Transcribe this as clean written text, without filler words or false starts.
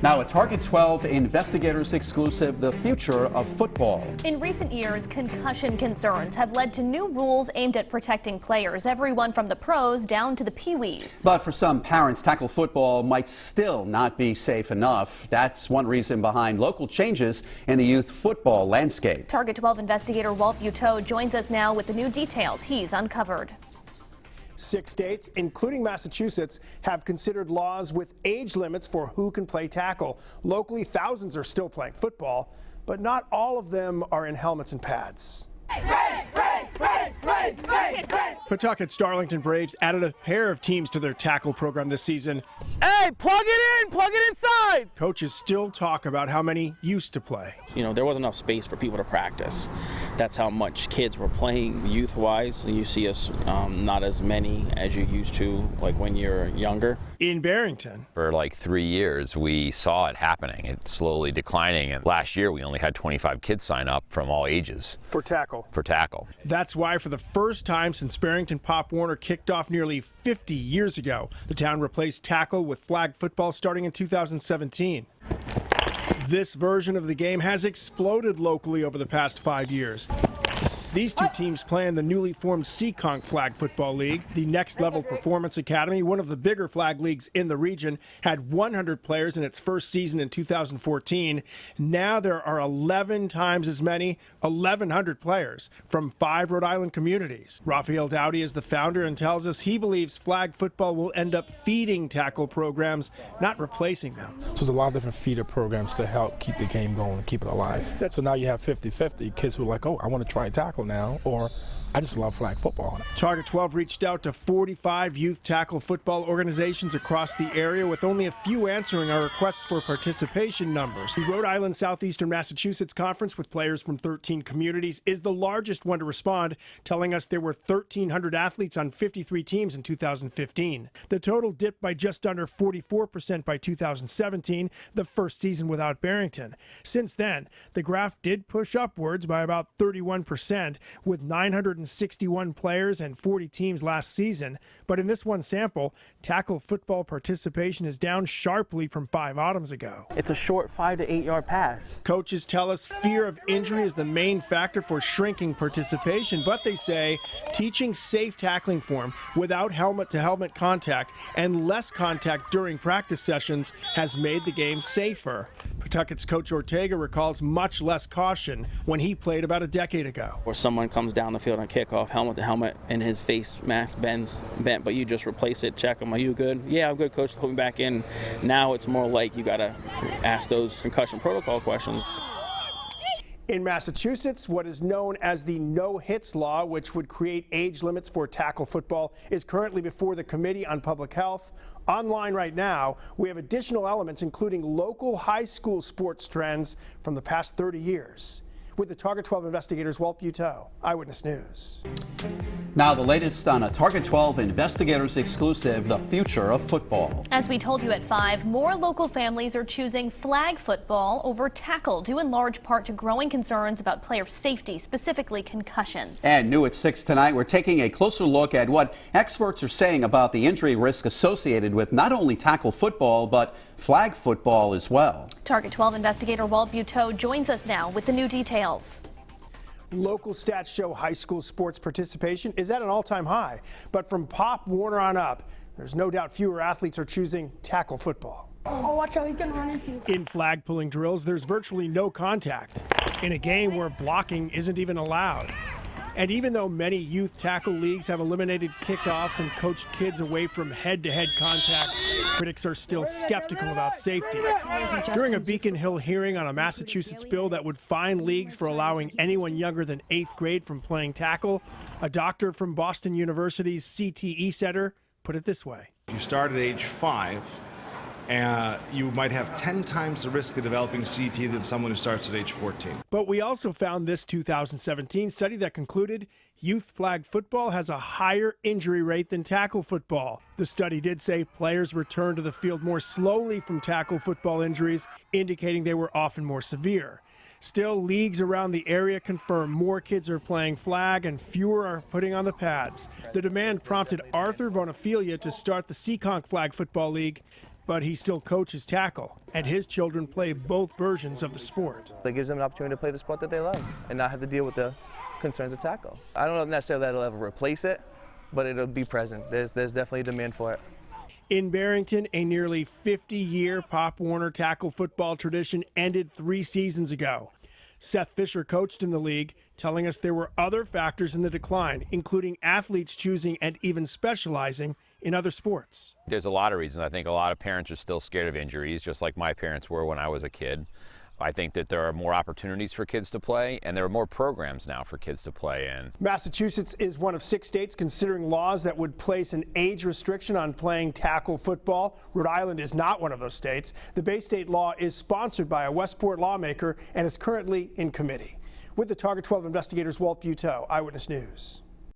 Now, a Target 12 investigators exclusive, the future of football. In recent years, concussion concerns have led to new rules aimed at protecting players, everyone from the pros down to the peewees. But for some parents, tackle football might still not be safe enough. That's one reason behind local changes in the youth football landscape. Target 12 investigator Walt Buteau joins us now with the new details he's uncovered. 6 states, including Massachusetts, have considered laws with age limits for who can play tackle. Locally, thousands are still playing football, but not all of them are in helmets and pads. Pawtucket Starlington Braves added a pair of teams to their tackle program this season. Hey, plug it inside! Coaches still talk about how many used to play. You know, there wasn't enough space for people to practice. That's how much kids were playing youth-wise. You see us not as many as you used to, like when you're younger. In Barrington, for like 3 years, we saw it happening. It's slowly declining. And last year, we only had 25 kids sign up from all ages. For tackle. That's why for the first time since Barrington Pop Warner kicked off nearly 50 years ago, the town replaced tackle with flag football starting in 2017. This version of the game has exploded locally over the past 5 years. These two teams play in the newly formed Seekonk Flag Football League. The Next Level Performance Academy, one of the bigger flag leagues in the region, had 100 players in its first season in 2014. Now there are 11 times as many, 1,100 players from 5 Rhode Island communities. Raphael Dowdy is the founder and tells us he believes flag football will end up feeding tackle programs, not replacing them. So there's a lot of different feeder programs to help keep the game going and keep it alive. So now you have 50-50 kids who are like, oh, I want to try tackle now, or I just love flag football. Target 12 reached out to 45 youth tackle football organizations across the area, with only a few answering our requests for participation numbers. The Rhode Island Southeastern Massachusetts Conference, with players from 13 communities, is the largest one to respond, telling us there were 1,300 athletes on 53 teams in 2015. The total dipped by just under 44% by 2017, the first season without Barrington. Since then, the graph did push upwards by about 31%, with 961 players and 40 teams last season. But in this one sample, tackle football participation is down sharply from 5 autumns ago. It's a short 5 to 8 yard pass. Coaches tell us fear of injury is the main factor for shrinking participation, but they say teaching safe tackling form without helmet-to-helmet contact and less contact during practice sessions has made the game safer. Pawtucket's Coach Ortega recalls much less caution when he played about a decade ago. Or someone comes down the field on kickoff, helmet to helmet, and his face mask bent, but you just replace it, check him, are you good? Yeah, I'm good, coach, put me back in. Now it's more like you gotta ask those concussion protocol questions. In Massachusetts, what is known as the no-hits law, which would create age limits for tackle football, is currently before the Committee on Public Health. Online right now, we have additional elements, including local high school sports trends from the past 30 years. With the Target 12 investigators, Walt Buteau, Eyewitness News. Now, the latest on a Target 12 investigators exclusive, the future of football. As we told you at 5, more local families are choosing flag football over tackle, due in large part to growing concerns about player safety, specifically concussions. And new at 6 tonight, we're taking a closer look at what experts are saying about the injury risk associated with not only tackle football, but flag football as well. Target 12 investigator Walt Buteau joins us now with the new details. Local stats show high school sports participation is at an all-time high, but from Pop Warner on up, there's no doubt fewer athletes are choosing tackle football. Oh, watch out, he's gonna run into you. In flag pulling drills, there's virtually no contact in a game where blocking isn't even allowed. And even though many youth tackle leagues have eliminated kickoffs and coached kids away from head-to-head contact, critics are still skeptical about safety. During a Beacon Hill hearing on a Massachusetts bill that would fine leagues for allowing anyone younger than 8th grade from playing tackle, a doctor from Boston University's CTE Center put it this way. You start at age 5, you might have 10 times the risk of developing CTE than someone who starts at age 14. But we also found this 2017 study that concluded youth flag football has a higher injury rate than tackle football. The study did say players return to the field more slowly from tackle football injuries, indicating they were often more severe. Still, leagues around the area confirm more kids are playing flag and fewer are putting on the pads. The demand prompted Arthur Bonafilia to start the Seekonk Flag Football League but he still coaches tackle, and his children play both versions of the sport. It gives them an opportunity to play the sport that they love and not have to deal with the concerns of tackle. I don't know necessarily that it'll ever replace it, but it'll be present. There's definitely a demand for it. In Barrington, a nearly 50-year Pop Warner tackle football tradition ended 3 seasons ago. Seth Fisher coached in the league, telling us there were other factors in the decline, including athletes choosing and even specializing in other sports. There's a lot of reasons. I think a lot of parents are still scared of injuries, just like my parents were when I was a kid. I think that there are more opportunities for kids to play, and there are more programs now for kids to play in. Massachusetts is one of 6 states considering laws that would place an age restriction on playing tackle football. Rhode Island is not one of those states. The Bay State law is sponsored by a Westport lawmaker and is currently in committee. With the Target 12 investigators, Walt Buteau, Eyewitness News.